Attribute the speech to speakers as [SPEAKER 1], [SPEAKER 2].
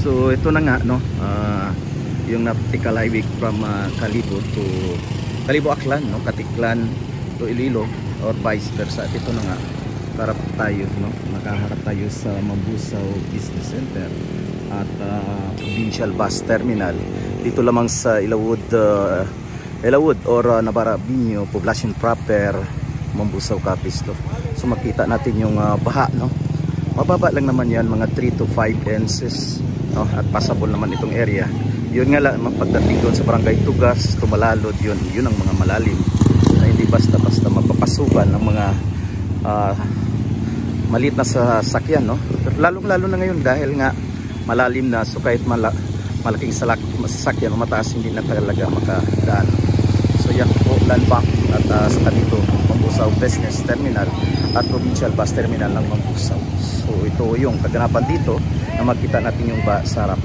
[SPEAKER 1] So ito na nga no, yung Naptical Highway from Kalibo to Kalibo Aklan, no, Katiklan to Iloilo or vice versa. Ito na nga, harap tayo, no, nakaharap tayo sa Mambusaw Business Center at Provincial Bus Terminal dito lamang sa Ilawod or Navarabinho Poblacion proper, Mambusaw, Capiz. So makita natin yung baha, no. Mababa lang naman yan, mga 3 to 5 inches, no? At passable naman itong area. Yun nga lang, pagdating doon sa Barangay Tugas, Tumalalod, yun ang mga malalim na hindi basta-basta mapapasukan ng mga maliit na sasakyan, no? Lalong-lalo na ngayon dahil nga malalim na, so kahit malaking sasakyan o mataas hindi na talaga makadaan. So yan po, land bank at sa dito Mambusaw Business Terminal at Provincial Bus Terminal ng Mambusaw. So ito yung kaganapan dito na makita natin yung sa harap.